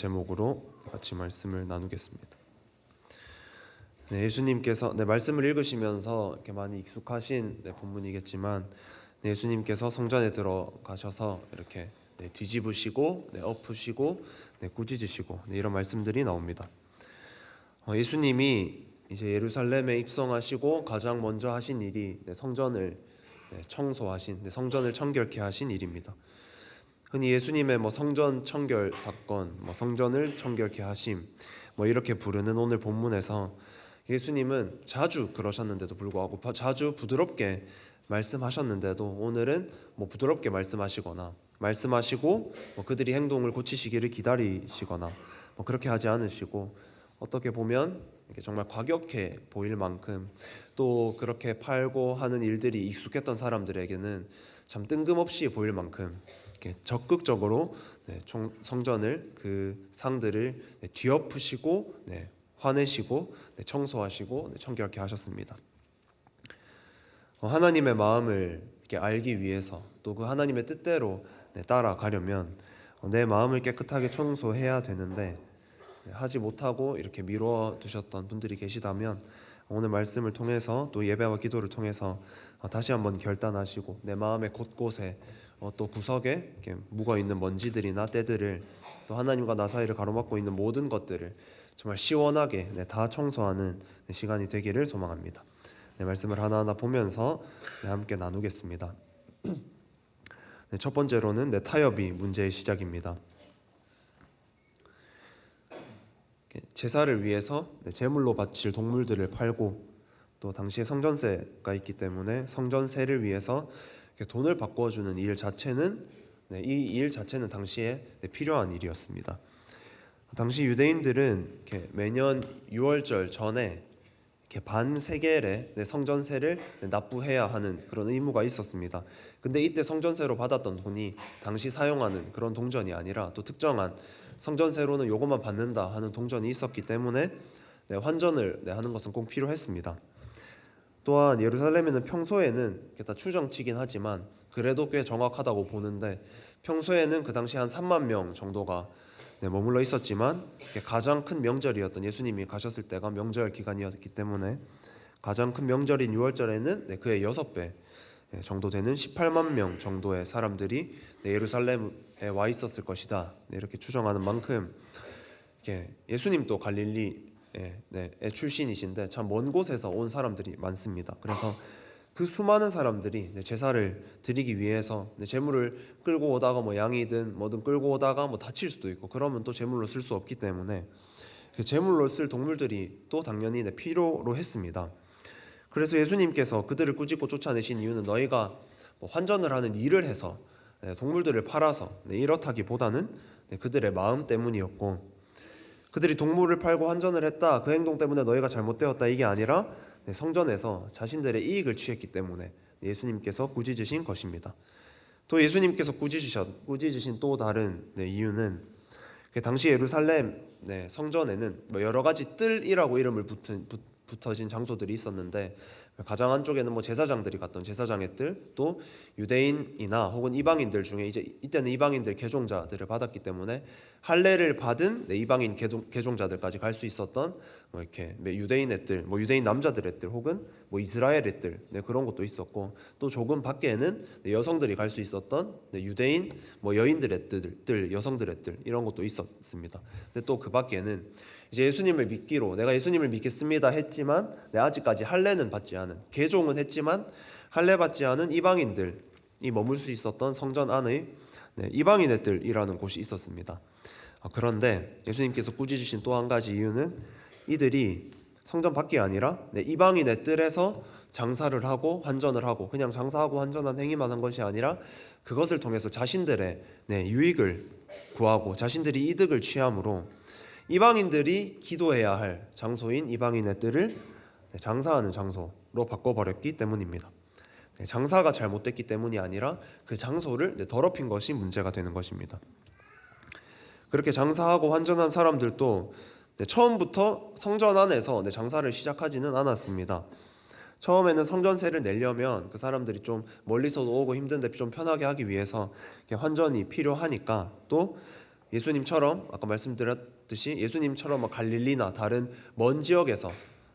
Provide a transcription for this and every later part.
제목으로 같이 말씀을 나누겠습니다. 예수님께서 말씀을 읽으시면서 이렇게 많이 익숙하신 본문이겠지만 예수님께서 성전에 들어가셔서 이렇게 뒤집으시고 엎으시고 꾸짖으시고 이런 말씀들이 나옵니다. 예수님이 이제 예루살렘에 입성하시고 가장 먼저 하신 일이 성전을 청소하신, 성전을 청결케 하신 일입니다. 흔히 예수님의 성전 청결 사건, 성전을 청결케 하심, 이렇게 부르는 오늘 본문에서 예수님은 자주 그러셨는데도 불구하고 자주 부드럽게 말씀하셨는데도 오늘은 부드럽게 말씀하시고 그들이 행동을 고치시기를 기다리시거나 그렇게 하지 않으시고 어떻게 보면 정말 과격해 보일 만큼 또 그렇게 팔고 하는 일들이 익숙했던 사람들에게는 참 뜬금없이 보일 만큼 이렇게 적극적으로 성전을 그 상들을 뒤엎으시고 화내시고 청소하시고 청결케 하셨습니다. 하나님의 마음을 이렇게 알기 위해서 또 그 하나님의 뜻대로 따라가려면 내 마음을 깨끗하게 청소해야 되는데 하지 못하고 이렇게 미루어 두셨던 분들이 계시다면 오늘 말씀을 통해서 또 예배와 기도를 통해서 다시 한번 결단하시고 내 마음의 곳곳에 또 구석에 이렇게 묵어있는 먼지들이나 때들을 또 하나님과 나 사이를 가로막고 있는 모든 것들을 정말 시원하게 다 청소하는 시간이 되기를 소망합니다. 말씀을 하나하나 보면서 함께 나누겠습니다. 첫 번째로는 타협이 문제의 시작입니다. 제사를 위해서 제물로 바칠 동물들을 팔고 또 당시에 성전세가 있기 때문에 성전세를 위해서 돈을 바꿔주는 일 자체는 이 일 자체는 당시에 필요한 일이었습니다. 당시 유대인들은 매년 6월절 전에 반 세겔의 성전세를 납부해야 하는 그런 의무가 있었습니다. 근데 이때 성전세로 받았던 돈이 당시 사용하는 그런 동전이 아니라 또 특정한 성전세로는 요것만 받는다 하는 동전이 있었기 때문에 환전을 하는 것은 꼭 필요했습니다. 또한 예루살렘에는 평소에는 다 추정치긴 하지만 그래도 꽤 정확하다고 보는데 평소에는 그 당시 한 3만 명 정도가 머물러 있었지만 가장 큰 명절이었던 예수님이 가셨을 때가 명절 기간이었기 때문에 가장 큰 명절인 6월절에는 그의 6배 정도 되는 18만 명 정도의 사람들이 예루살렘에 와 있었을 것이다. 이렇게 추정하는 만큼 예수님도 갈릴리의 출신이신데 참 먼 곳에서 온 사람들이 많습니다. 그래서 그 수많은 사람들이 제사를 드리기 위해서 제물을 끌고 오다가 양이든 뭐든 끌고 오다가 다칠 수도 있고 그러면 또 제물로 쓸 수 없기 때문에 제물로 쓸 동물들이 또 당연히 필요로 했습니다. 그래서 예수님께서 그들을 꾸짖고 쫓아내신 이유는 너희가 환전을 하는 일을 해서 동물들을 팔아서 이렇다기보다는 그들의 마음 때문이었고 그들이 동물을 팔고 환전을 했다 그 행동 때문에 너희가 잘못되었다 이게 아니라 성전에서 자신들의 이익을 취했기 때문에 예수님께서 꾸짖으신 것입니다. 또 예수님께서 꾸짖으신 또 다른 이유는 당시 예루살렘 성전에는 여러 가지 뜰이라고 이름을 붙어진 장소들이 있었는데 가장 한쪽에는 제사장들이 갔던 제사장의 뜰, 또 유대인이나 혹은 이방인들 중에 이때는 이방인들 개종자들을 받았기 때문에 할례를 받은 이방인 개종자들까지 갈 수 있었던 이렇게 유대인의 뜰, 유대인 남자들의 뜰 혹은 이스라엘의 뜰 그런 것도 있었고 또 조금 밖에는 여성들이 갈 수 있었던 유대인 여인들의 뜰, 여성들의 뜰 이런 것도 있었습니다. 근데 또 그 밖에는 이제 예수님을 믿기로 내가 예수님을 믿겠습니다 했지만 아직까지 할례는 받지 않은 개종은 했지만 할례 받지 않은 이방인들이 머물 수 있었던 성전 안의 이방인의 뜰이라는 곳이 있었습니다. 그런데 예수님께서 꾸짖으신 또 한 가지 이유는 이들이 성전 밖이 아니라 이방인의 뜰에서 장사를 하고 환전을 하고 그냥 장사하고 환전한 행위만 한 것이 아니라 그것을 통해서 자신들의 유익을 구하고 자신들이 이득을 취함으로 이방인들이 기도해야 할 장소인 이방인의 뜰을 장사하는 장소로 바꿔버렸기 때문입니다. 장사가 잘못됐기 때문이 아니라 그 장소를 더럽힌 것이 문제가 되는 것입니다. 그렇게 장사하고 환전한 사람들도 처음부터 성전 안에서 장사를 시작하지는 않았습니다. 처음에는 성전세를 내려면 그 사람들이 좀 멀리서도 오고 힘든데 좀 편하게 하기 위해서 환전이 필요하니까 또 예수님처럼 아까 말씀드렸듯이 예수님처럼 갈릴리나 다른 먼 지역에서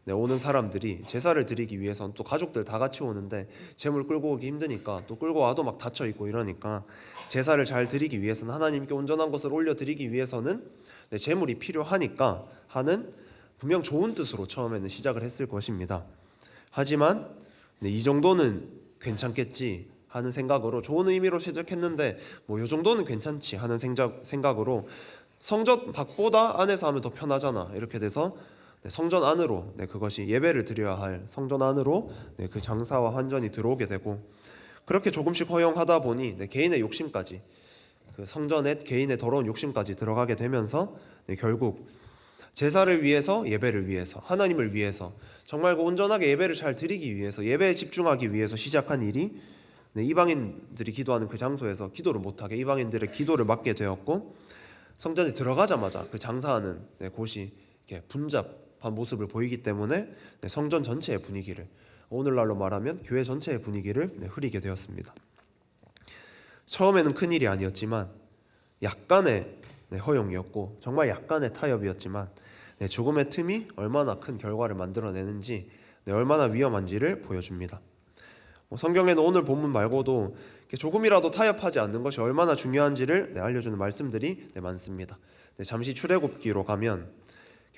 오는 사람들이 제사를 드리기 위해서는 또 가족들 다 같이 오는데 제물 끌고 오기 힘드니까 또 끌고 와도 막 닫혀 있고 이러니까 제사를 잘 드리기 위해서는 하나님께 온전한 것을 올려 드리기 위해서는 제물이 필요하니까 하는 분명 좋은 뜻으로 처음에는 시작을 했을 것입니다. 하지만 이 정도는 괜찮겠지 하는 생각으로 좋은 의미로 시작했는데 뭐 이 정도는 괜찮지 하는 생각으로 성전 밖보다 안에서 하면 더 편하잖아 이렇게 돼서 성전 안으로 그것이 예배를 드려야 할 성전 안으로 그 장사와 환전이 들어오게 되고 그렇게 조금씩 허용하다 보니 개인의 욕심까지 그 성전에 개인의 더러운 욕심까지 들어가게 되면서 결국 제사를 위해서 예배를 위해서 하나님을 위해서 정말 온전하게 예배를 잘 드리기 위해서 예배에 집중하기 위해서 시작한 일이 이방인들이 기도하는 그 장소에서 기도를 못하게 이방인들의 기도를 막게 되었고 성전에 들어가자마자 그 장사하는 곳이 이렇게 분잡한 모습을 보이기 때문에 성전 전체의 분위기를 오늘날로 말하면 교회 전체의 분위기를 흐리게 되었습니다. 처음에는 큰일이 아니었지만 약간의 허용이었고 정말 약간의 타협이었지만 조금의 틈이 얼마나 큰 결과를 만들어내는지 얼마나 위험한지를 보여줍니다. 성경에는 오늘 본문 말고도 조금이라도 타협하지 않는 것이 얼마나 중요한지를 알려주는 말씀들이 많습니다. 잠시 출애굽기로 가면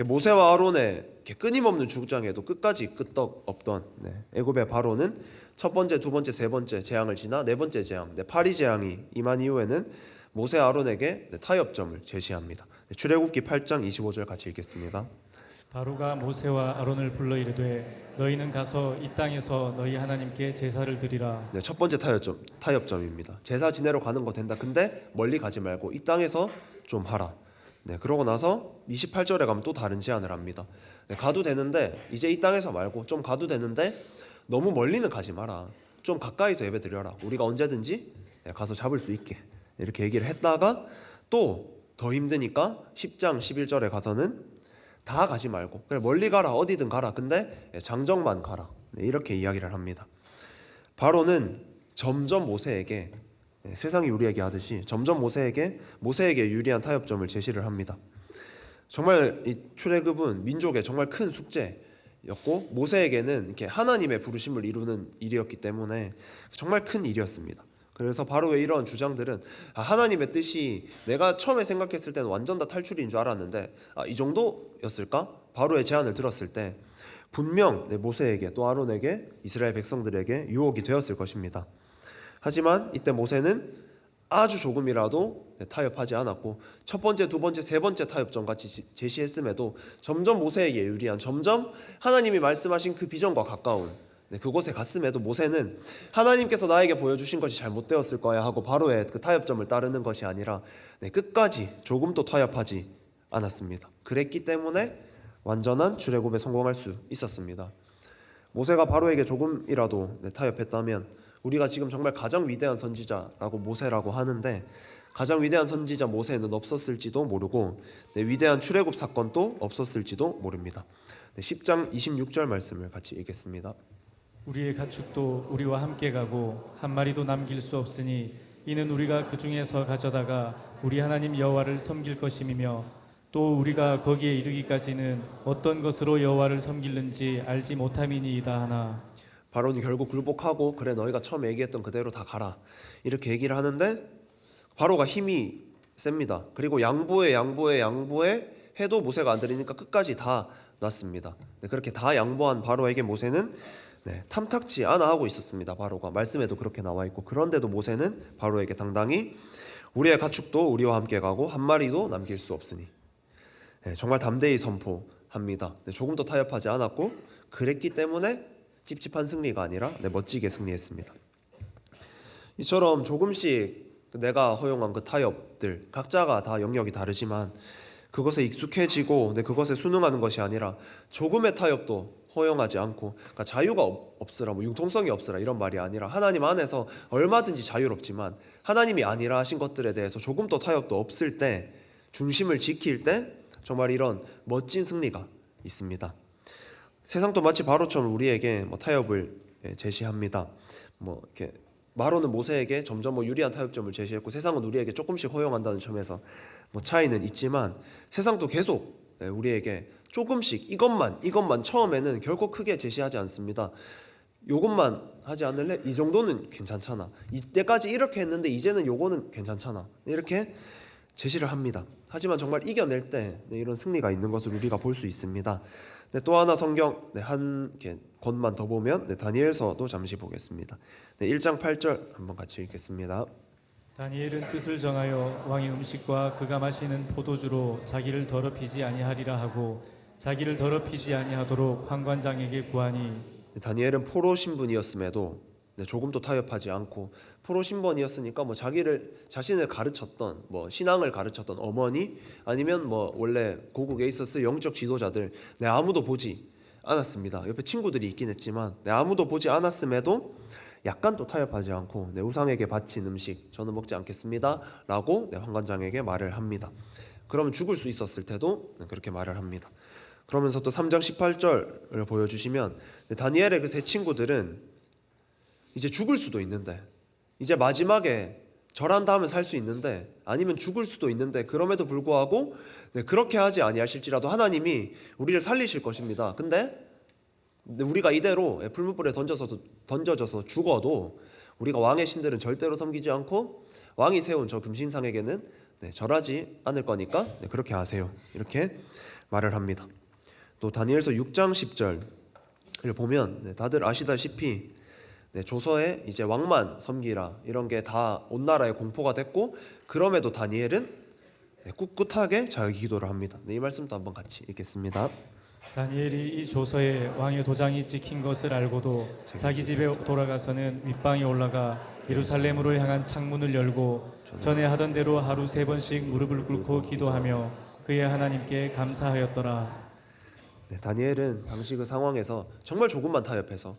모세와 아론의 끊임없는 주장에도 끝까지 끄떡없던 애굽의 바로는 첫 번째, 두 번째, 세 번째 재앙을 지나 네 번째 재앙, 파리 재앙이 임한 이후에는 모세 아론에게 타협점을 제시합니다. 출애굽기 8장 25절 같이 읽겠습니다. 바로가 모세와 아론을 불러 이르되 너희는 가서 이 땅에서 너희 하나님께 제사를 드리라. 첫 번째 타협점입니다. 제사 지내러 가는 거 된다. 근데 멀리 가지 말고 이 땅에서 좀 하라. 그러고 나서 28절에 가면 또 다른 제안을 합니다. 가도 되는데 이제 이 땅에서 말고 좀 가도 되는데 너무 멀리는 가지 마라. 좀 가까이서 예배 드려라. 우리가 언제든지 가서 잡을 수 있게 이렇게 얘기를 했다가 또 더 힘드니까 10장 11절에 가서는 다 가지 말고 그래 멀리 가라 어디든 가라 근데 장정만 가라 이렇게 이야기를 합니다. 바로는 점점 모세에게 세상이 우리에게 하듯이 점점 모세에게 유리한 타협점을 제시를 합니다. 정말 이 출애굽은 민족의 정말 큰 숙제였고 모세에게는 이렇게 하나님의 부르심을 이루는 일이었기 때문에 정말 큰 일이었습니다. 그래서 바로의 이런 주장들은 하나님의 뜻이 내가 처음에 생각했을 때는 완전 다 탈출인 줄 알았는데 이 정도였을까? 바로의 제안을 들었을 때 분명 모세에게 또 아론에게 이스라엘 백성들에게 유혹이 되었을 것입니다. 하지만 이때 모세는 아주 조금이라도 타협하지 않았고 첫 번째, 두 번째, 세 번째 타협점 같이 제시했음에도 점점 모세에게 유리한 점점 하나님이 말씀하신 그 비전과 가까운 그곳에 갔음에도 모세는 하나님께서 나에게 보여주신 것이 잘못되었을 거야 하고 바로의 그 타협점을 따르는 것이 아니라 끝까지 조금도 타협하지 않았습니다. 그랬기 때문에 완전한 출애굽에 성공할 수 있었습니다. 모세가 바로에게 조금이라도 타협했다면 우리가 지금 정말 가장 위대한 선지자라고 모세라고 하는데 가장 위대한 선지자 모세는 없었을지도 모르고 위대한 출애굽 사건도 없었을지도 모릅니다. 10장 26절 말씀을 같이 읽겠습니다. 우리의 가축도 우리와 함께 가고 한 마리도 남길 수 없으니 이는 우리가 그 중에서 가져다가 우리 하나님 여호와를 섬길 것임이며 또 우리가 거기에 이르기까지는 어떤 것으로 여호와를 섬기는지 알지 못함이니이다 하나. 바로는 결국 굴복하고 그래 너희가 처음에 얘기했던 그대로 다 가라 이렇게 얘기를 하는데 바로가 힘이 셉니다. 그리고 양보해 해도 모세가 안 들으니까 끝까지 다 놨습니다. 그렇게 다 양보한 바로에게 모세는 탐탁치 않아 하고 있었습니다. 바로가 말씀에도 그렇게 나와 있고 그런데도 모세는 바로에게 당당히 우리의 가축도 우리와 함께 가고 한 마리도 남길 수 없으니 정말 담대히 선포합니다. 조금도 타협하지 않았고 그랬기 때문에 찝찝한 승리가 아니라 멋지게 승리했습니다. 이처럼 조금씩 내가 허용한 그 타협들 각자가 다 영역이 다르지만 그것에 익숙해지고 그것에 순응하는 것이 아니라 조금의 타협도 허용하지 않고 그러니까 자유가 없으라 융통성이 없으라 이런 말이 아니라 하나님 안에서 얼마든지 자유롭지만 하나님이 아니라 하신 것들에 대해서 조금도 타협도 없을 때 중심을 지킬 때 정말 이런 멋진 승리가 있습니다. 세상도 마치 바로처럼 우리에게 타협을 제시합니다. 이렇게 바로는 모세에게 점점 유리한 타협점을 제시했고 세상은 우리에게 조금씩 허용한다는 점에서 뭐 차이는 있지만 세상도 계속 우리에게 조금씩 이것만 처음에는 결코 크게 제시하지 않습니다. 요것만 하지 않을래? 이 정도는 괜찮잖아. 이때까지 이렇게 했는데 이제는 요거는 괜찮잖아. 이렇게 제시를 합니다. 하지만 정말 이겨낼 때 이런 승리가 있는 것을 우리가 볼 수 있습니다. 또 하나 성경 한 권만 더 보면 다니엘서도 잠시 보겠습니다. 1장 8절 한번 같이 읽겠습니다. 다니엘은 뜻을 정하여 왕의 음식과 그가 마시는 포도주로 자기를 더럽히지 아니하리라 하고 자기를 더럽히지 아니하도록 환관장에게 구하니. 다니엘은 포로 신분이었음에도 조금도 타협하지 않고, 포로 신분이었으니까 뭐 자신을 가르쳤던 신앙을 가르쳤던 어머니 아니면 원래 고국에 있었을 영적 지도자들 아무도 보지 않았습니다. 옆에 친구들이 있긴 했지만 아무도 보지 않았음에도 약간 또 타협하지 않고 우상에게 바친 음식 저는 먹지 않겠습니다 라고 환관장에게 말을 합니다. 그러면 죽을 수 있었을 때도 그렇게 말을 합니다. 그러면서 또 3장 18절을 보여주시면 다니엘의 그 세 친구들은 이제 죽을 수도 있는데, 이제 마지막에 절한다 하면 살 수 있는데 아니면 죽을 수도 있는데, 그럼에도 불구하고 그렇게 하지 아니하실지라도 하나님이 우리를 살리실 것입니다. 근데 우리가 이대로 풀무불에 던져져서 죽어도 우리가 왕의 신들은 절대로 섬기지 않고 왕이 세운 저 금신상에게는 절하지 않을 거니까 그렇게 하세요. 이렇게 말을 합니다. 또 다니엘서 6장 10절을 보면 다들 아시다시피 조서에 이제 왕만 섬기라 이런 게 다 온 나라에 공포가 됐고, 그럼에도 다니엘은 꿋꿋하게 자기 기도를 합니다. 이 말씀도 한번 같이 읽겠습니다. 다니엘이 이 조서에 왕의 도장이 찍힌 것을 알고도 자기 집에 돌아가서는 윗방에 올라가 예루살렘으로 향한 창문을 열고 전에 하던 대로 하루 3번씩 무릎을 꿇고 기도하며 그의 하나님께 감사하였더라. 다니엘은 당시 그 상황에서 정말 조금만 타협해서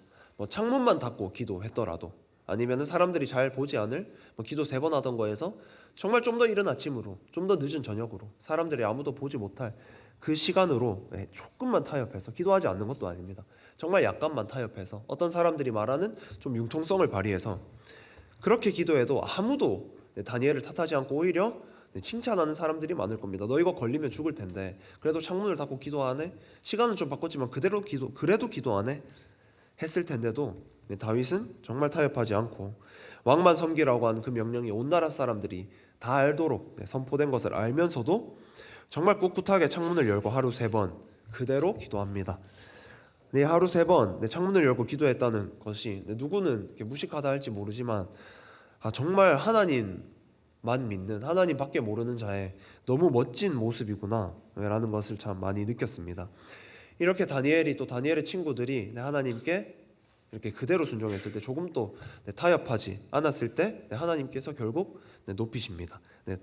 창문만 닫고 기도했더라도, 아니면 사람들이 잘 보지 않을 기도 3번 하던 거에서 정말 좀 더 이른 아침으로, 좀 더 늦은 저녁으로, 사람들이 아무도 보지 못할 그 시간으로 조금만 타협해서, 기도하지 않는 것도 아닙니다. 정말 약간만 타협해서 어떤 사람들이 말하는 좀 융통성을 발휘해서 그렇게 기도해도 아무도 다니엘을 탓하지 않고 오히려 칭찬하는 사람들이 많을 겁니다. 너 이거 걸리면 죽을 텐데 그래도 창문을 닫고 기도 안 해? 시간은 좀 바꿨지만 그래도 기도 안 해? 했을 텐데도 다윗은 정말 타협하지 않고 왕만 섬기라고 하는 그 명령이 온 나라 사람들이 다 알도록 선포된 것을 알면서도 정말 꿋꿋하게 창문을 열고 하루 3번 그대로 기도합니다. 하루 3번 창문을 열고 기도했다는 것이 누구는 무식하다 할지 모르지만 정말 하나님만 믿는, 하나님밖에 모르는 자의 너무 멋진 모습이구나 라는 것을 참 많이 느꼈습니다. 이렇게 다니엘이 또 다니엘의 친구들이 하나님께 이렇게 그대로 순종했을 때, 조금 또 타협하지 않았을 때 하나님께서 결국 높이십니다.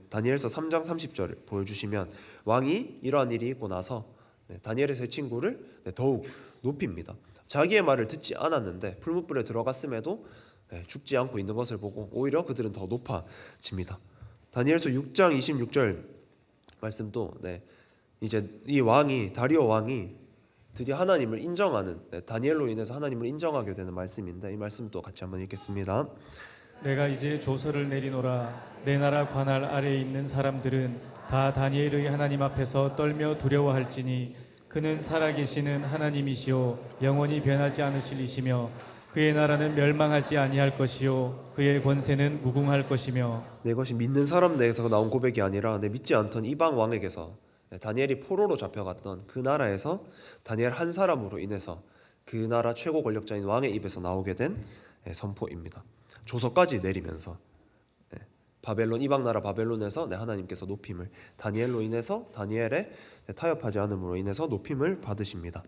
다니엘서 3장 30절을 보여주시면 왕이 이러한 일이 있고 나서 다니엘의 세 친구를 더욱 높입니다. 자기의 말을 듣지 않았는데 풀무불에 들어갔음에도 죽지 않고 있는 것을 보고 오히려 그들은 더 높아집니다. 다니엘서 6장 26절 말씀도 이제 이 왕이, 다리오 왕이 드디어 하나님을 인정하는, 다니엘로 인해서 하나님을 인정하게 되는 말씀인데 이 말씀도 같이 한번 읽겠습니다. 내가 이제 조서를 내리노라. 내 나라 관할 아래에 있는 사람들은 다 다니엘의 하나님 앞에서 떨며 두려워할지니 그는 살아계시는 하나님이시요 영원히 변하지 않으실 이시며 그의 나라는 멸망하지 아니할 것이요 그의 권세는 무궁할 것이며. 이것이 믿는 사람 내에서 나온 고백이 아니라 믿지 않던 이방 왕에게서, 다니엘이 포로로 잡혀갔던 그 나라에서 다니엘 한 사람으로 인해서 그 나라 최고 권력자인 왕의 입에서 나오게 된 선포입니다. 조서까지 내리면서 바벨론, 이방 나라 바벨론에서 하나님께서 높임을, 다니엘로 인해서, 다니엘의 타협하지 않음으로 인해서 높임을 받으십니다.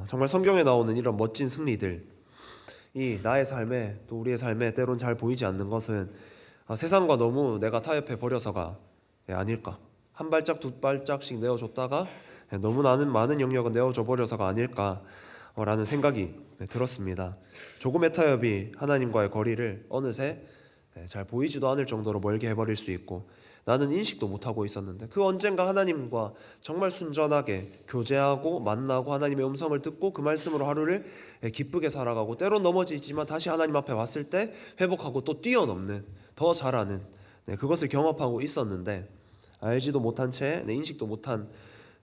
정말 성경에 나오는 이런 멋진 승리들, 이 나의 삶에, 또 우리의 삶에 때론 잘 보이지 않는 것은 세상과 너무 내가 타협해 버려서가 아닐까, 한 발짝 두 발짝씩 내어줬다가 너무 많은 영역은 내어줘 버려서가 아닐까라는 생각이 들었습니다. 조금의 타협이 하나님과의 거리를 어느새 잘 보이지도 않을 정도로 멀게 해버릴 수 있고, 나는 인식도 못하고 있었는데 그 언젠가 하나님과 정말 순전하게 교제하고 만나고 하나님의 음성을 듣고 그 말씀으로 하루를 기쁘게 살아가고, 때론 넘어지지만 다시 하나님 앞에 왔을 때 회복하고 또 뛰어넘는, 더 잘하는 그것을 경험하고 있었는데 알지도 못한 채 인식도 못한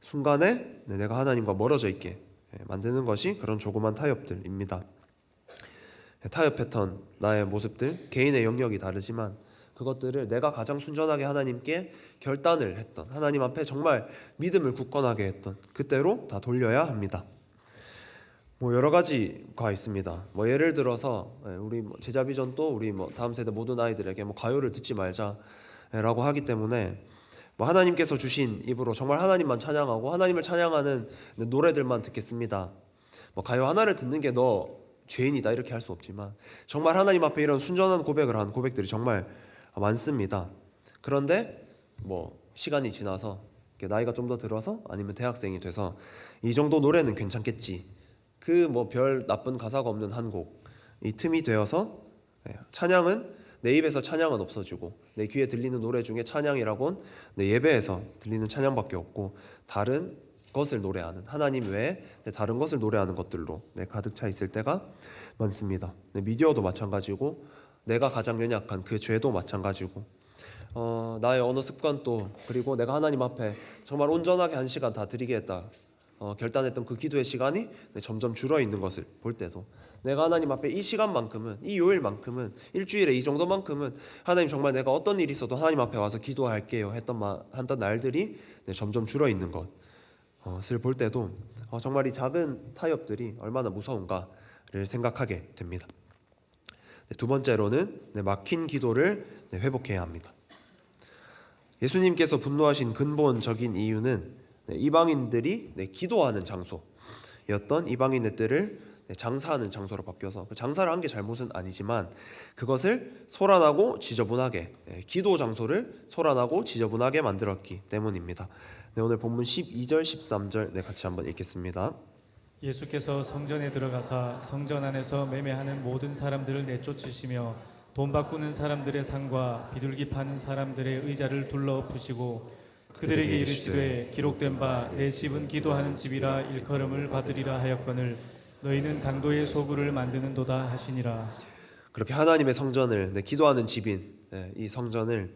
순간에 내가 하나님과 멀어져 있게 만드는 것이 그런 조그만 타협들입니다. 타협 패턴, 나의 모습들, 개인의 영역이 다르지만 그것들을 내가 가장 순전하게 하나님께 결단을 했던, 하나님 앞에 정말 믿음을 굳건하게 했던 그때로 다 돌려야 합니다. 여러 가지가 있습니다. 예를 들어서 우리 제자 비전도 우리 다음 세대 모든 아이들에게 가요를 듣지 말자라고 하기 때문에 하나님께서 주신 입으로 정말 하나님만 찬양하고 하나님을 찬양하는 노래들만 듣겠습니다. 가요 하나를 듣는 게 너 죄인이다 이렇게 할 수 없지만 정말 하나님 앞에 이런 순전한 고백을 한 고백들이 정말 많습니다. 그런데 시간이 지나서 나이가 좀 더 들어서 아니면 대학생이 돼서 이 정도 노래는 괜찮겠지, 그 별 나쁜 가사가 없는 한 곡, 이 틈이 되어서 찬양은 내 입에서 찬양은 없어지고 내 귀에 들리는 노래 중에 찬양이라곤 내 예배에서 들리는 찬양밖에 없고 다른 것을 노래하는, 하나님 외에 다른 것을 노래하는 것들로 가득 차 있을 때가 많습니다. 미디어도 마찬가지고 내가 가장 연약한 그 죄도 마찬가지고 나의 언어 습관도, 그리고 내가 하나님 앞에 정말 온전하게 1시간 다 드리겠다 결단했던 그 기도의 시간이 점점 줄어 있는 것을 볼 때도 내가 하나님 앞에 이 시간만큼은, 이 요일만큼은, 일주일에 이 정도만큼은 하나님 정말 내가 어떤 일이 있어도 하나님 앞에 와서 기도할게요 했던 날들이 점점 줄어 있는 것을 볼 때도 정말 이 작은 타협들이 얼마나 무서운가를 생각하게 됩니다. 두 번째로는 막힌 기도를 회복해야 합니다. 예수님께서 분노하신 근본적인 이유는 이방인들이 기도하는 장소였던 이방인의 뜰을 장사하는 장소로 바뀌어서 그 장사를 한 게 잘못은 아니지만 그것을 소란하고 지저분하게, 기도 장소를 소란하고 지저분하게 만들었기 때문입니다. 오늘 본문 12절 13절 같이 한번 읽겠습니다. 예수께서 성전에 들어가사 성전 안에서 매매하는 모든 사람들을 내쫓으시며 돈 바꾸는 사람들의 상과 비둘기 파는 사람들의 의자를 둘러 엎으시고 그들에게 이르시되 기록된 바 내 집은 기도하는 집이라 일컬음을 받으리라 하였거늘 너희는 강도의 소굴을 만드는도다 하시니라. 그렇게 하나님의 성전을, 기도하는 집인 이 성전을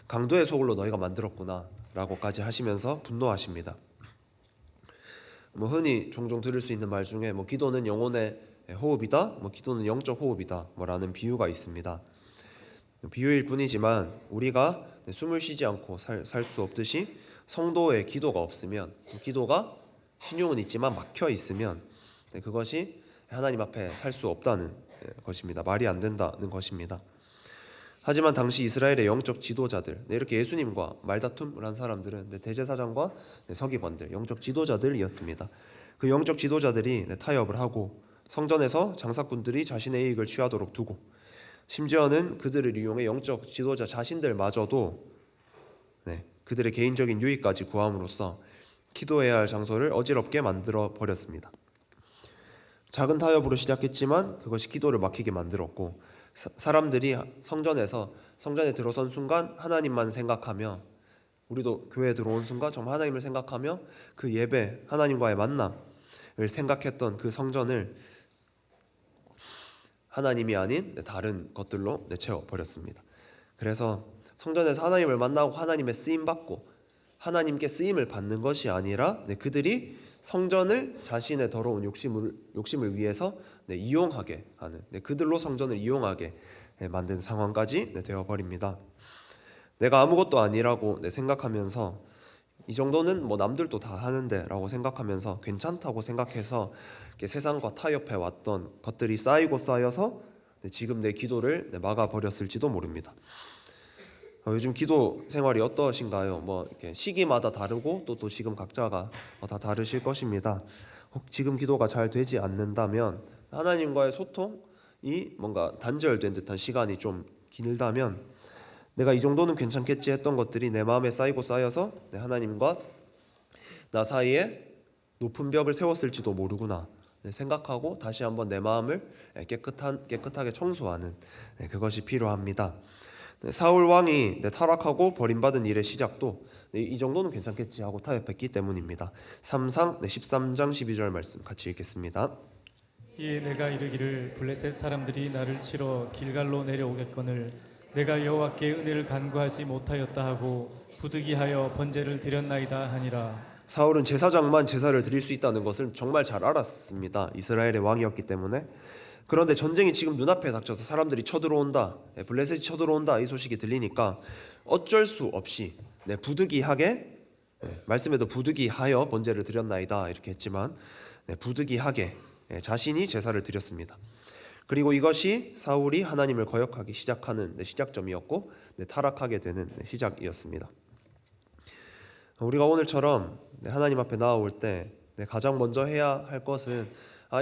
강도의 소굴로 너희가 만들었구나 라고까지 하시면서 분노하십니다. 흔히 종종 들을 수 있는 말 중에 기도는 영혼의 호흡이다, 기도는 영적 호흡이다 라는 비유가 있습니다. 비유일 뿐이지만 우리가 숨을 쉬지 않고 살 수 없듯이 성도의 기도가 없으면, 기도가 신용은 있지만 막혀 있으면 그것이 하나님 앞에 살 수 없다는 것입니다. 말이 안 된다는 것입니다. 하지만 당시 이스라엘의 영적 지도자들, 이렇게 예수님과 말다툼을 한 사람들은 대제사장과 서기관들, 영적 지도자들이었습니다. 그 영적 지도자들이 타협을 하고 성전에서 장사꾼들이 자신의 이익을 취하도록 두고, 심지어는 그들을 이용해 영적 지도자 자신들마저도 그들의 개인적인 유익까지 구함으로써 기도해야 할 장소를 어지럽게 만들어 버렸습니다. 작은 타협으로 시작했지만 그것이 기도를 막히게 만들었고, 사람들이 성전에 들어선 순간 하나님만 생각하며, 우리도 교회에 들어온 순간 정말 하나님을 생각하며 그 예배, 하나님과의 만남을 생각했던 그 성전을 하나님이 아닌 다른 것들로 채워버렸습니다. 그래서 성전에서 하나님을 만나고 하나님의 쓰임받고 하나님께 쓰임을 받는 것이 아니라 그들이 성전을 자신의 더러운 욕심을 위해서 이용하게 하는, 그들로 성전을 이용하게 만든 상황까지 되어버립니다. 내가 아무것도 아니라고 생각하면서 이 정도는 남들도 다 하는데 라고 생각하면서 괜찮다고 생각해서 세상과 타협해 왔던 것들이 쌓이고 쌓여서 지금 내 기도를 막아버렸을지도 모릅니다. 요즘 기도 생활이 어떠신가요? 이렇게 시기마다 다르고 또 지금 각자가 다 다르실 것입니다. 혹 지금 기도가 잘 되지 않는다면, 하나님과의 소통이 뭔가 단절된 듯한 시간이 좀 길다면, 내가 이 정도는 괜찮겠지 했던 것들이 내 마음에 쌓이고 쌓여서 하나님과 나 사이에 높은 벽을 세웠을지도 모르구나 생각하고 다시 한번 내 마음을 깨끗하게 청소하는 그것이 필요합니다. 사울 왕이 타락하고 버림받은 일의 시작도 이 정도는 괜찮겠지 하고 타협했기 때문입니다. 13장 12절 말씀 같이 읽겠습니다. 이에 내가 이르기를 블레셋 사람들이 나를 치러 길갈로 내려오겠거늘 내가 여호와께 은혜를 간구하지 못하였다 하고 부득이하여 번제를 드렸나이다 하니라. 사울은 제사장만 제사를 드릴 수 있다는 것을 정말 잘 알았습니다. 이스라엘의 왕이었기 때문에. 그런데 전쟁이 지금 눈앞에 닥쳐서 사람들이 쳐들어온다, 블레셋이 쳐들어온다, 이 소식이 들리니까 어쩔 수 없이 부득이하게, 말씀에도 부득이하여 번제를 드렸나이다 이렇게 했지만 부득이하게 자신이 제사를 드렸습니다. 그리고 이것이 사울이 하나님을 거역하기 시작하는 시작점이었고 타락하게 되는 시작이었습니다. 우리가 오늘처럼 하나님 앞에 나아올 때 가장 먼저 해야 할 것은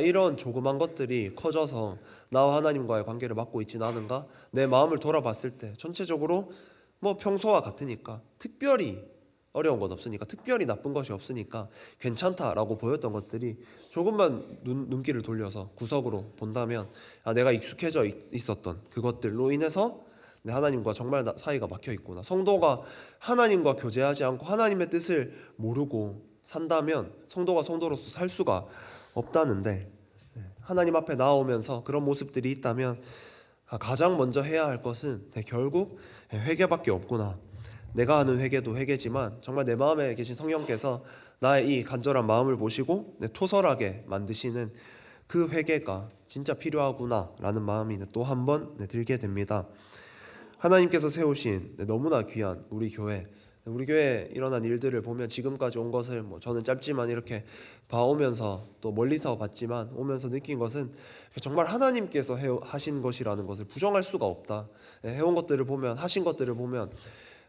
이런 조그만 것들이 커져서 나와 하나님과의 관계를 막고 있지는 않은가? 내 마음을 돌아봤을 때 전체적으로 평소와 같으니까, 특별히 어려운 것 없으니까, 특별히 나쁜 것이 없으니까 괜찮다라고 보였던 것들이 조금만 눈길을 돌려서 구석으로 본다면 내가 익숙해져 있었던 그것들로 인해서 하나님과 정말 사이가 막혀 있구나, 성도가 하나님과 교제하지 않고 하나님의 뜻을 모르고 산다면 성도가 성도로서 살 수가 없다는데, 하나님 앞에 나오면서 그런 모습들이 있다면 가장 먼저 해야 할 것은 결국 회개밖에 없구나. 내가 하는 회개도 회개지만 정말 내 마음에 계신 성령께서 나의 이 간절한 마음을 보시고 토설하게 만드시는 그 회개가 진짜 필요하구나 라는 마음이 또 한 번 들게 됩니다. 하나님께서 세우신 너무나 귀한 우리 교회에 일어난 일들을 보면 지금까지 온 것을 저는 짧지만 이렇게 봐오면서 또 멀리서 봤지만 오면서 느낀 것은 정말 하나님께서 하신 것이라는 것을 부정할 수가 없다. 해온 것들을 보면, 하신 것들을 보면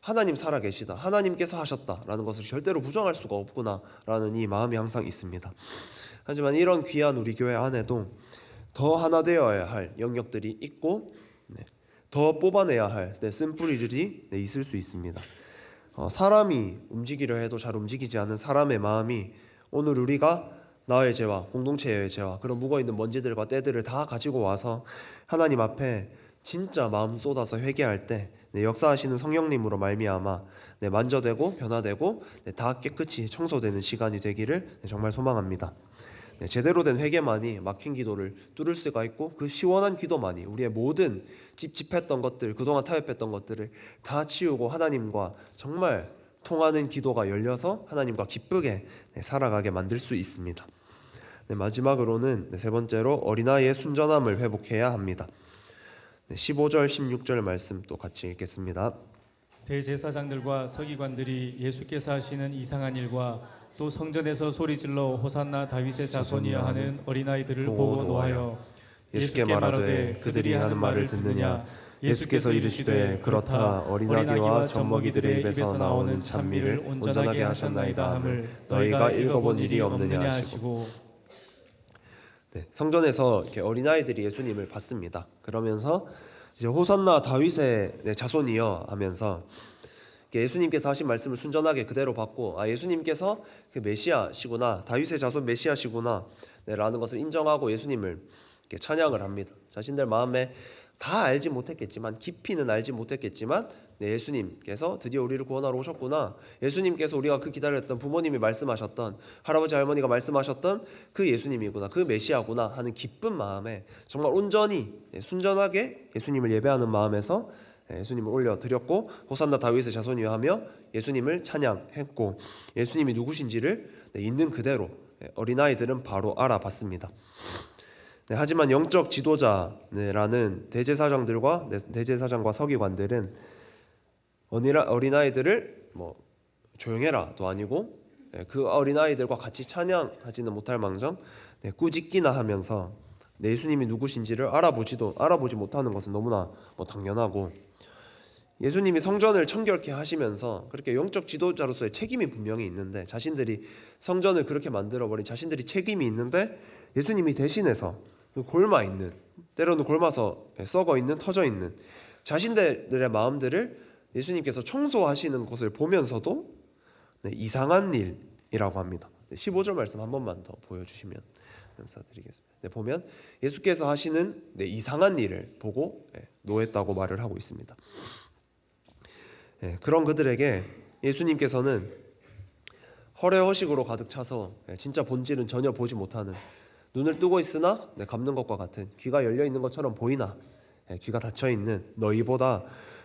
하나님 살아계시다, 하나님께서 하셨다라는 것을 절대로 부정할 수가 없구나라는 이 마음이 항상 있습니다. 하지만 이런 귀한 우리 교회 안에도 더 하나 되어야 할 영역들이 있고 더 뽑아내야 할 쓴뿌리들이 있을 수 있습니다. 사람이 움직이려 해도 잘 움직이지 않는 사람의 마음이 오늘 우리가 나의 죄와 공동체의 죄와 그런 묵어있는 먼지들과 때들을 다 가지고 와서 하나님 앞에 진짜 마음 쏟아서 회개할 때 역사하시는 성령님으로 말미암아 만져되고 변화되고 다 깨끗이 청소되는 시간이 되기를 정말 소망합니다. 제대로 된 회개만이 막힌 기도를 뚫을 수가 있고, 그 시원한 기도만이 우리의 모든 찝찝했던 것들, 그동안 타협했던 것들을 다 치우고 하나님과 정말 통하는 기도가 열려서 하나님과 기쁘게 살아가게 만들 수 있습니다. 마지막으로는 세 번째로 어린아이의 순전함을 회복해야 합니다. 15절 16절 말씀 또 같이 읽겠습니다. 대제사장들과 서기관들이 예수께서 하시는 이상한 일과 또 성전에서 소리질러 호산나 다윗의 자손이여 하는 어린아이들을 보고 노하여 예수께 말하되 그들이 하는 말을 듣느냐? 예수께서 이르시되 그렇다. 어린아기와 젖먹이들의 입에서 나오는 찬미를 온전하게 하셨나이다 함을 너희가 읽어본 일이 없느냐 하시고. 성전에서 이렇게 어린아이들이 예수님을 봤습니다. 그러면서 이제 호산나 다윗의 자손이여 하면서 예수님께서 하신 말씀을 순전하게 그대로 받고 예수님께서 그 메시아시구나, 다윗의 자손 메시아시구나 라는 것을 인정하고 예수님을 찬양을 합니다. 자신들 마음에 다 알지 못했겠지만, 깊이는 알지 못했겠지만 예수님께서 드디어 우리를 구원하러 오셨구나, 예수님께서 우리가 그 기다렸던 부모님이 말씀하셨던, 할아버지 할머니가 말씀하셨던 그 예수님이구나, 그 메시아구나 하는 기쁜 마음에 정말 온전히 순전하게 예수님을 예배하는 마음에서 예수님을 올려드렸고, 호산나 다윗의 자손이여 하며 예수님을 찬양했고, 예수님이 누구신지를 있는 그대로 어린아이들은 바로 알아봤습니다. 하지만 영적 지도자라는 대제사장과 서기관들은 어린아이들을 조용해라도 아니고 그 어린아이들과 같이 찬양하지는 못할 망정 꾸짖기나 하면서 예수님이 누구신지를 알아보지 못하는 것은 너무나 당연하고, 예수님이 성전을 청결케 하시면서 그렇게 영적 지도자로서의 책임이 분명히 있는데, 자신들이 성전을 그렇게 만들어버린 자신들이 책임이 있는데 예수님이 대신해서 골마있는, 때로는 골마서 썩어있는, 터져있는 자신들의 마음들을 예수님께서 청소하시는 것을 보면서도 이상한 일이라고 합니다. 15절 말씀 한 번만 더 보여주시면 감사드리겠습니다. 보면 예수께서 하시는 이상한 일을 보고 노했다고 말을 하고 있습니다. 그런 그들에게 예수님께서는 허례허식으로 가득 차서 진짜 본질은 전혀 보지 못하는, 눈을 뜨고 있으나 감는 것과 같은, 귀가 열려 있는 것처럼 보이나 귀가 닫혀 있는 너희보다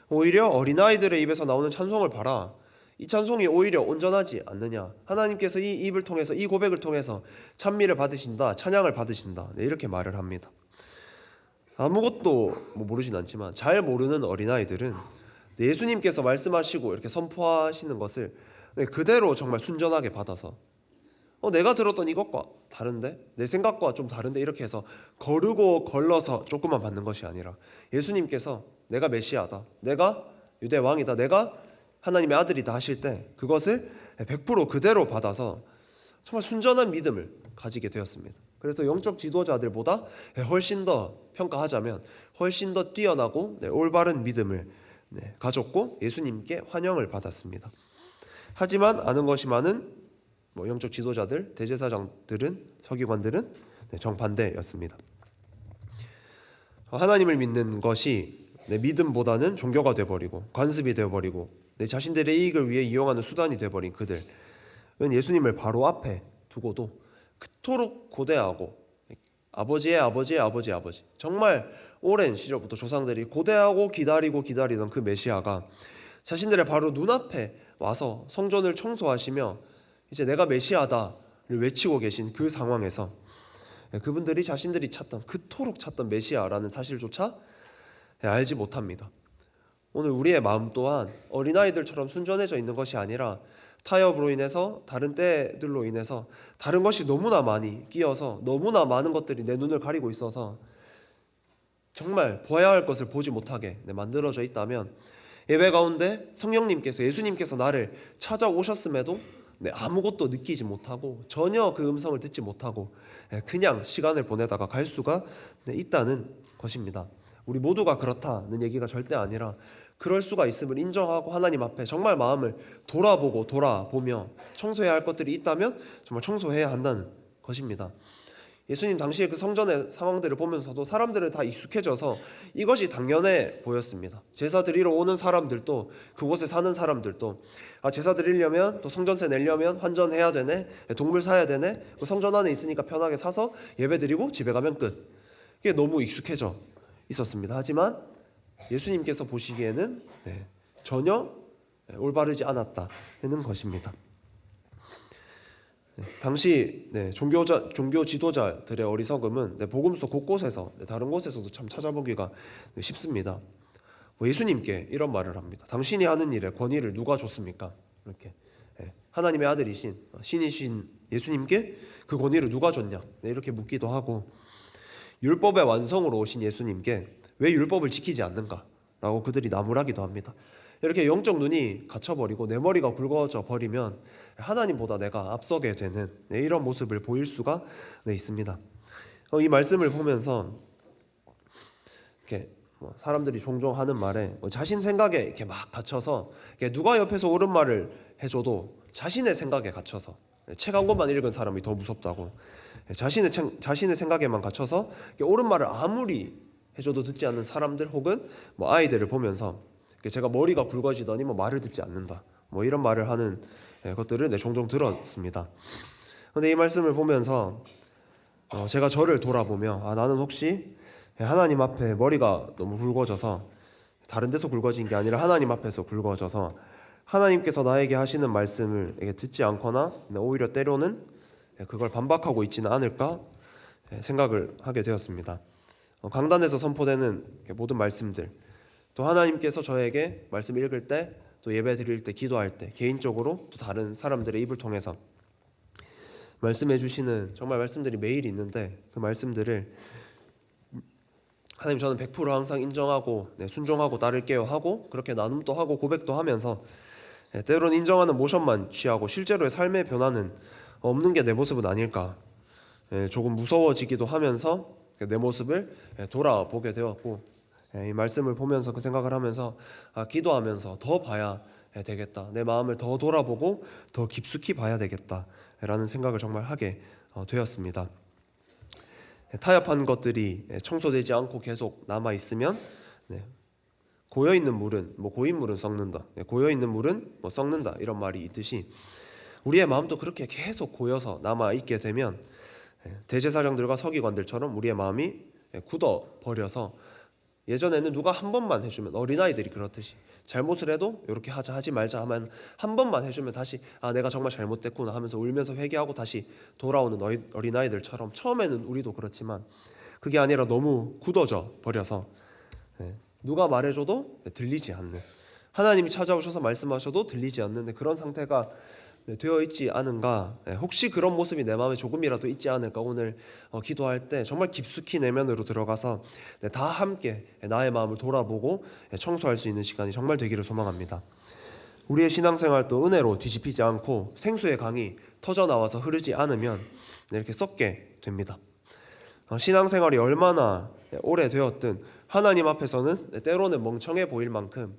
오히려 어린아이들의 입에서 나오는 찬송을 봐라. 이 찬송이 오히려 온전하지 않느냐. 하나님께서 이 입을 통해서, 이 고백을 통해서 찬미를 받으신다, 찬양을 받으신다. 네, 이렇게 말을 합니다. 아무것도 모르진 않지만 잘 모르는 어린아이들은 예수님께서 말씀하시고 이렇게 선포하시는 것을 그대로 정말 순전하게 받아서 내가 들었던 이것과 다른데, 내 생각과 좀 다른데, 이렇게 해서 거르고 걸러서 조금만 받는 것이 아니라 예수님께서 내가 메시아다, 내가 유대 왕이다, 내가 하나님의 아들이다 하실 때 그것을 100% 그대로 받아서 정말 순전한 믿음을 가지게 되었습니다. 그래서 영적 지도자들보다 훨씬 더 평가하자면 훨씬 더 뛰어나고 올바른 믿음을 가졌고 예수님께 환영을 받았습니다. 하지만 아는 것이 많은 영적 지도자들, 대제사장들은, 서기관들은 정반대였습니다. 하나님을 믿는 것이 믿음보다는 종교가 되어버리고 관습이 되어버리고 내 자신들의 이익을 위해 이용하는 수단이 되어버린 그들은 예수님을 바로 앞에 두고도 그토록 고대하고 아버지의 아버지의 아버지 정말 오랜 시절부터 조상들이 고대하고 기다리던 그 메시아가 자신들의 바로 눈앞에 와서 성전을 청소하시며 이제 내가 메시아다를 외치고 계신 그 상황에서 그분들이 자신들이 그토록 찾던 메시아라는 사실조차 알지 못합니다. 오늘 우리의 마음 또한 어린아이들처럼 순전해져 있는 것이 아니라 타협으로 인해서, 다른 때들로 인해서 다른 것이 너무나 많이 끼어서 너무나 많은 것들이 내 눈을 가리고 있어서 정말 보아야 할 것을 보지 못하게 만들어져 있다면, 예배 가운데 성령님께서, 예수님께서 나를 찾아오셨음에도 아무것도 느끼지 못하고 전혀 그 음성을 듣지 못하고 그냥 시간을 보내다가 갈 수가 있다는 것입니다. 우리 모두가 그렇다는 얘기가 절대 아니라 그럴 수가 있음을 인정하고 하나님 앞에 정말 마음을 돌아보며 청소해야 할 것들이 있다면 정말 청소해야 한다는 것입니다. 예수님 당시에 그 성전의 상황들을 보면서도 사람들은 다 익숙해져서 이것이 당연해 보였습니다. 제사 드리러 오는 사람들도, 그곳에 사는 사람들도 제사 드리려면, 또 성전세 내려면 환전해야 되네, 동물 사야 되네, 성전 안에 있으니까 편하게 사서 예배 드리고 집에 가면 끝. 이게 너무 익숙해져 있었습니다. 하지만 예수님께서 보시기에는 전혀 올바르지 않았다는 것입니다. 당시 종교 지도자들의 어리석음은 복음서 곳곳에서, 다른 곳에서도 참 찾아보기가 쉽습니다. 예수님께 이런 말을 합니다. 당신이 하는 일에 권위를 누가 줬습니까? 이렇게 하나님의 아들이신 신이신 예수님께 그 권위를 누가 줬냐? 이렇게 묻기도 하고, 율법의 완성으로 오신 예수님께 왜 율법을 지키지 않는가? 라고 그들이 나무라기도 합니다. 이렇게 영적 눈이 갇혀버리고 내 머리가 굵어져 버리면 하나님보다 내가 앞서게 되는 이런 모습을 보일 수가 있습니다. 이 말씀을 보면서 이렇게 사람들이 종종 하는 말에 자신 생각에 이렇게 막 갇혀서 누가 옆에서 옳은 말을 해줘도 자신의 생각에 갇혀서, 책 한 권만 읽은 사람이 더 무섭다고, 자신의 생각에만 갇혀서 옳은 말을 아무리 해줘도 듣지 않는 사람들, 혹은 아이들을 보면서 제가 머리가 굵어지더니 말을 듣지 않는다, 이런 말을 하는 것들을 종종 들었습니다. 그런데 이 말씀을 보면서 제가 저를 돌아보며 나는 혹시 하나님 앞에 머리가 너무 굵어져서, 다른 데서 굵어진 게 아니라 하나님 앞에서 굵어져서 하나님께서 나에게 하시는 말씀을 듣지 않거나 오히려 때로는 그걸 반박하고 있지는 않을까 생각을 하게 되었습니다. 강단에서 선포되는 모든 말씀들, 또 하나님께서 저에게 말씀 읽을 때, 또 예배 드릴 때, 기도할 때, 개인적으로 또 다른 사람들의 입을 통해서 말씀해 주시는 정말 말씀들이 매일 있는데, 그 말씀들을 하나님 저는 100% 항상 인정하고 순종하고 따를게요 하고, 그렇게 나눔도 하고 고백도 하면서 때로는 인정하는 모션만 취하고 실제로의 삶의 변화는 없는 게 내 모습은 아닐까, 조금 무서워지기도 하면서 내 모습을 돌아보게 되었고, 이 말씀을 보면서 그 생각을 하면서 기도하면서 더 봐야 되겠다, 내 마음을 더 돌아보고 더 깊숙이 봐야 되겠다라는 생각을 정말 하게 되었습니다. 타협한 것들이 청소되지 않고 계속 남아있으면 고여있는 물은 고인 물은 썩는다, 고여있는 물은 썩는다, 이런 말이 있듯이 우리의 마음도 그렇게 계속 고여서 남아있게 되면 대제사장들과 서기관들처럼 우리의 마음이 굳어버려서 예전에는 누가 한 번만 해주면 어린아이들이 그렇듯이 잘못을 해도 이렇게 하자 하지 말자 하면 한 번만 해주면 다시 내가 정말 잘못됐구나 하면서 울면서 회개하고 다시 돌아오는 어린아이들처럼 처음에는 우리도 그렇지만 그게 아니라 너무 굳어져 버려서 누가 말해줘도 들리지 않는, 하나님이 찾아오셔서 말씀하셔도 들리지 않는 그런 상태가 되어 있지 않은가. 혹시 그런 모습이 내 마음에 조금이라도 있지 않을까 오늘 기도할 때 정말 깊숙이 내면으로 들어가서 다 함께 나의 마음을 돌아보고 청소할 수 있는 시간이 정말 되기를 소망합니다. 우리의 신앙생활도 은혜로 뒤집히지 않고 생수의 강이 터져나와서 흐르지 않으면 이렇게 썩게 됩니다. 신앙생활이 얼마나 오래되었든 하나님 앞에서는 때로는 멍청해 보일 만큼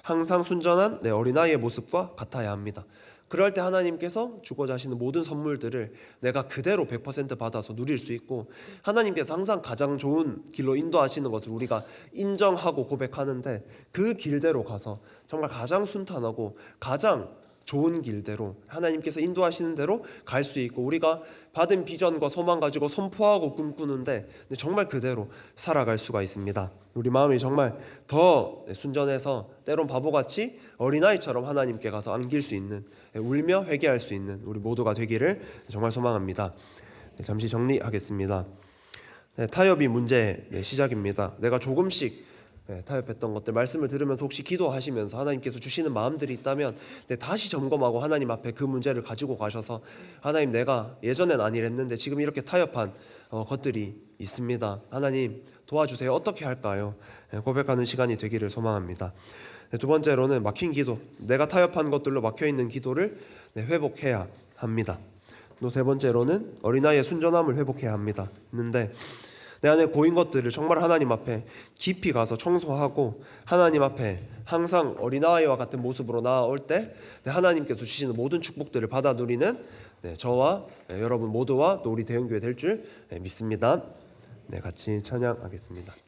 항상 순전한 내 어린아이의 모습과 같아야 합니다. 그럴 때 하나님께서 주고자 하시는 모든 선물들을 내가 그대로 100% 받아서 누릴 수 있고, 하나님께서 항상 가장 좋은 길로 인도하시는 것을 우리가 인정하고 고백하는데 그 길대로 가서 정말 가장 순탄하고 가장 좋은 길대로 하나님께서 인도하시는 대로 갈 수 있고, 우리가 받은 비전과 소망 가지고 선포하고 꿈꾸는데 정말 그대로 살아갈 수가 있습니다. 우리 마음이 정말 더 순전해서 때론 바보같이 어린아이처럼 하나님께 가서 안길 수 있는, 울며 회개할 수 있는 우리 모두가 되기를 정말 소망합니다. 잠시 정리하겠습니다. 타협이 문제의 시작입니다. 내가 조금씩 타협했던 것들, 말씀을 들으면서 혹시 기도하시면서 하나님께서 주시는 마음들이 있다면 다시 점검하고 하나님 앞에 그 문제를 가지고 가셔서 하나님, 내가 예전엔 안 이랬는데 지금 이렇게 타협한 것들이 있습니다. 하나님 도와주세요. 어떻게 할까요? 고백하는 시간이 되기를 소망합니다. 두 번째로는 막힌 기도, 내가 타협한 것들로 막혀있는 기도를 회복해야 합니다. 또 세 번째로는 어린아이의 순전함을 회복해야 합니다. 근데 내 안에 고인 것들을 정말 하나님 앞에 깊이 가서 청소하고 하나님 앞에 항상 어린아이와 같은 모습으로 나아올 때 하나님께서 주시는 모든 축복들을 받아 누리는 저와 여러분 모두와 또 우리 대형교회 될 줄 믿습니다. 같이 찬양하겠습니다.